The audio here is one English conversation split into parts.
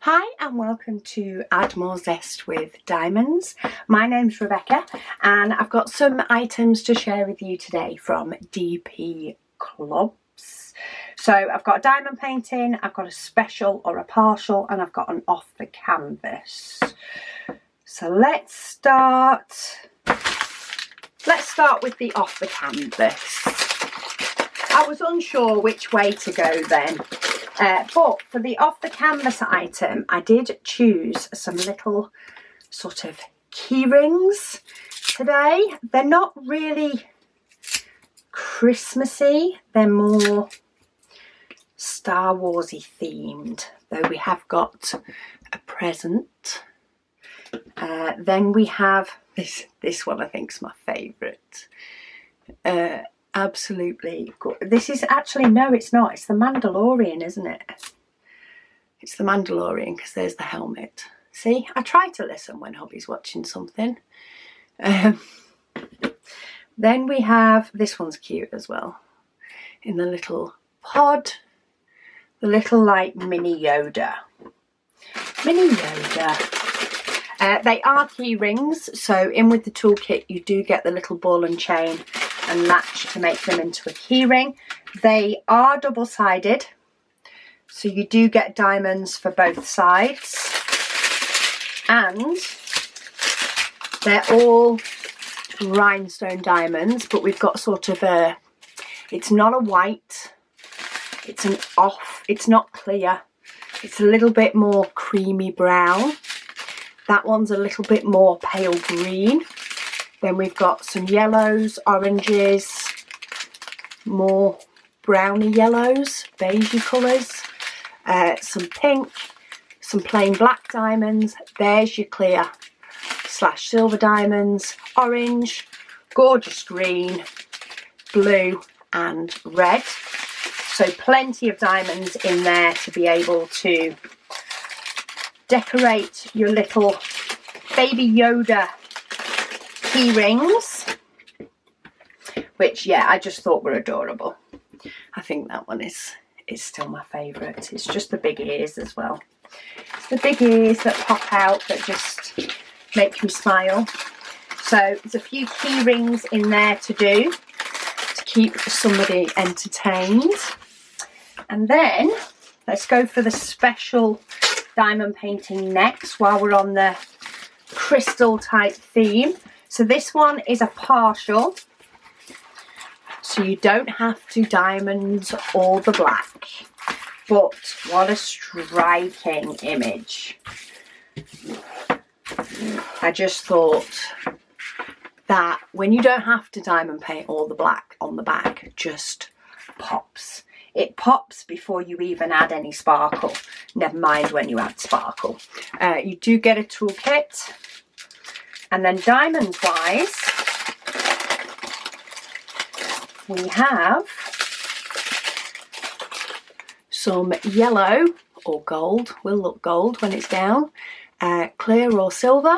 Hi and welcome to Add More Zest with Diamonds. My name's Rebecca and I've got some items to share with you today from DPClubs. So I've got a diamond painting, I've got a special or a partial, and I've got an off the canvas. So let's start with the off the canvas. I was unsure which way to go then. But for the off the canvas item, I did choose some little sort of key rings today. They're not really Christmassy, they're more Star Warsy themed, though we have got a present. Then we have this one. I think is my favourite. Absolutely good. This is actually, no, it's not. It's the Mandalorian, isn't it? It's the Mandalorian because there's the helmet. See, I try to listen when hubby's watching something. Then we have, this one's cute as well, in the little pod, the little like mini Yoda. Mini Yoda. They are key rings, so in with the toolkit you do get the little ball and chain and latch to make them into a key ring. They are double-sided, so you do get diamonds for both sides, and they're all rhinestone diamonds, but we've got sort of a, it's not a white, it's an off, it's not clear, it's a little bit more creamy brown. That one's a little bit more pale green. Then we've got some yellows, oranges, more browny yellows, beigey colours, some pink, some plain black diamonds. There's your clear / silver diamonds, orange, gorgeous green, blue and red. So plenty of diamonds in there to be able to decorate your little baby Yoda key rings, which, yeah, I just thought were adorable. I think that one is still my favourite. It's just the big ears as well. It's the big ears that pop out that just make me smile. So there's a few key rings in there to do to keep somebody entertained. And then let's go for the special diamond painting next while we're on the crystal type theme. So this one is a partial, so you don't have to diamond all the black, but what a striking image. I just thought that when you don't have to diamond paint all the black on the back, just pops. It pops before you even add any sparkle, never mind when you add sparkle. You do get a toolkit. And then diamonds wise, we have some yellow or gold, will look gold when it's down, clear or silver,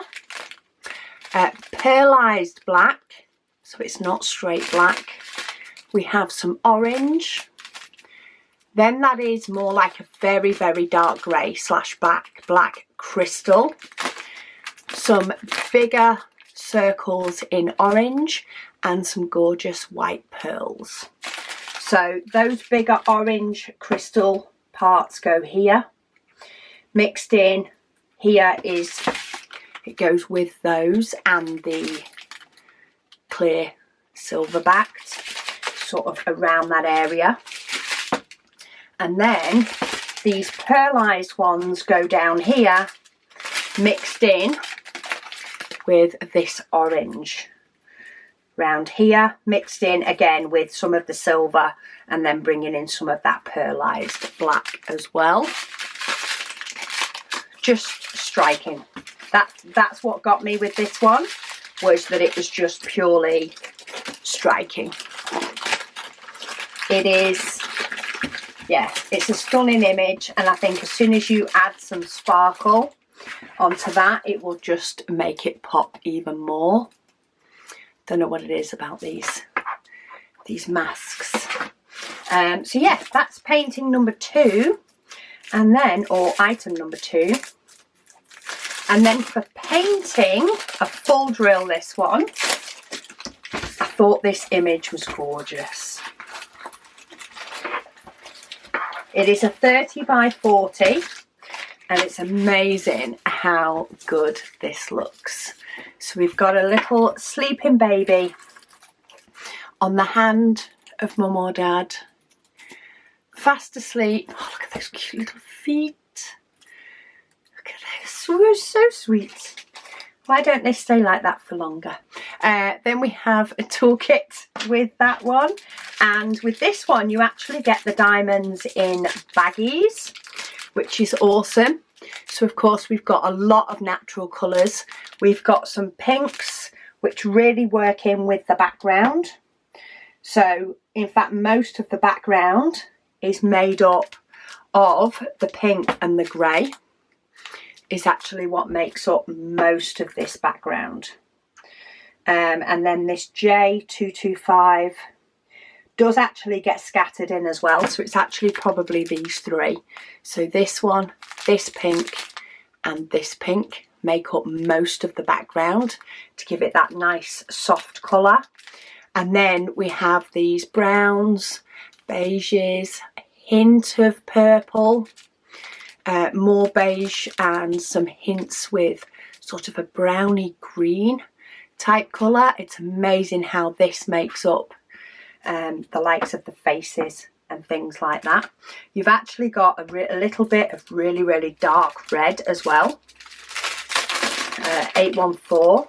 pearlized black, so it's not straight black. We have some orange, then that is more like a very, very dark grey / black crystal. Some bigger circles in orange and some gorgeous white pearls. So those bigger orange crystal parts go here. Mixed in here is, it goes with those and the clear silver backed, sort of around that area. And then these pearlized ones go down here, mixed in with this orange round here, mixed in again with some of the silver, and then bringing in some of that pearlized black as well. Just striking. That's what got me with this one, was that it was just purely striking. It is, yeah, it's a stunning image, and I think as soon as you add some sparkle onto that, it will just make it pop even more. Don't know what it is about these masks. So yeah, that's painting number 2. And then, or item number 2. And then for painting a full drill, this one, I thought this image was gorgeous. It is a 30 by 40 and it's amazing how good this looks. So we've got a little sleeping baby on the hand of mum or dad, fast asleep. Oh, look at those cute little feet. Look at those, so sweet. Why don't they stay like that for longer? Then we have a toolkit with that one. And with this one, you actually get the diamonds in baggies, which is awesome. So of course, we've got a lot of natural colours. We've got some pinks, which really work in with the background. So in fact, most of the background is made up of the pink and the grey. Is actually what makes up most of this background. And then this J225 does actually get scattered in as well, so it's actually probably these 3. So this one, this pink and this pink make up most of the background to give it that nice soft colour. And then we have these browns, beiges, a hint of purple, more beige and some hints with sort of a browny green type colour. It's amazing how this makes up the likes of the faces and things like that. You've actually got a little bit of really, really dark red as well. 814.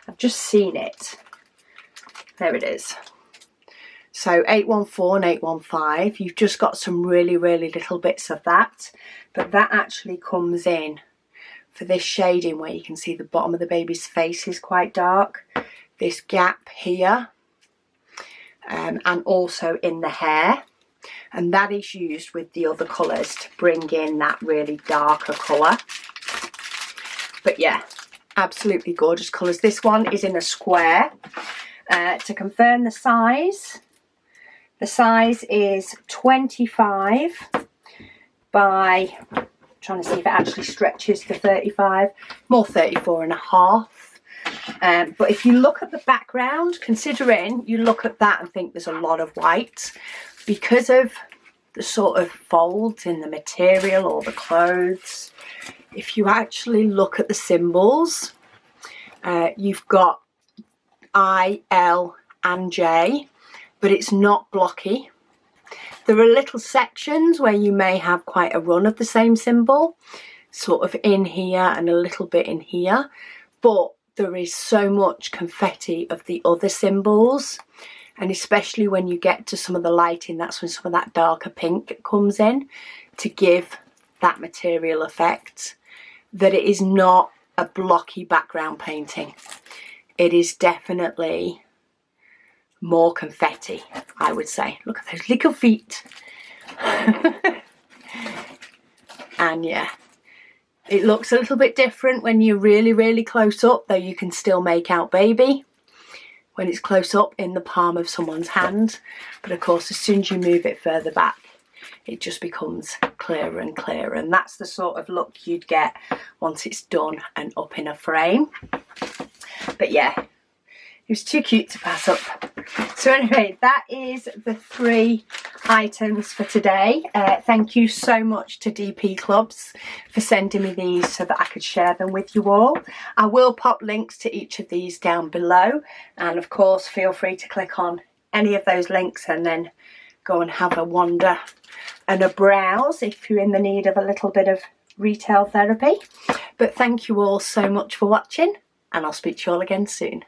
I've just seen it. There it is. So 814 and 815, you've just got some really, really little bits of that. But that actually comes in for this shading where you can see the bottom of the baby's face is quite dark. This gap here. And also in the hair. And that is used with the other colours to bring in that really darker colour. But yeah, absolutely gorgeous colours. This one is in a square. To confirm the size is 25 by, I'm trying to see if it actually stretches to 35, more 34 and a half. But if you look at the background, considering you look at that and think there's a lot of white, because of the sort of folds in the material or the clothes, if you actually look at the symbols, you've got I, L and J, but it's not blocky. There are little sections where you may have quite a run of the same symbol, sort of in here and a little bit in here, but there is so much confetti of the other symbols, and especially when you get to some of the lighting, that's when some of that darker pink comes in to give that material effect, that it is not a blocky background painting. It is definitely more confetti, I would say. Look at those little feet. And yeah, it looks a little bit different when you're really, really close up, though you can still make out baby when it's close up in the palm of someone's hand. But of course, as soon as you move it further back, it just becomes clearer and clearer. And that's the sort of look you'd get once it's done and up in a frame. But yeah, it was too cute to pass up. So anyway, that is the 3 items for today. Thank you so much to DPClubs for sending me these so that I could share them with you all. I will pop links to each of these down below. And of course, feel free to click on any of those links and then go and have a wander and a browse if you're in the need of a little bit of retail therapy. But thank you all so much for watching, and I'll speak to you all again soon.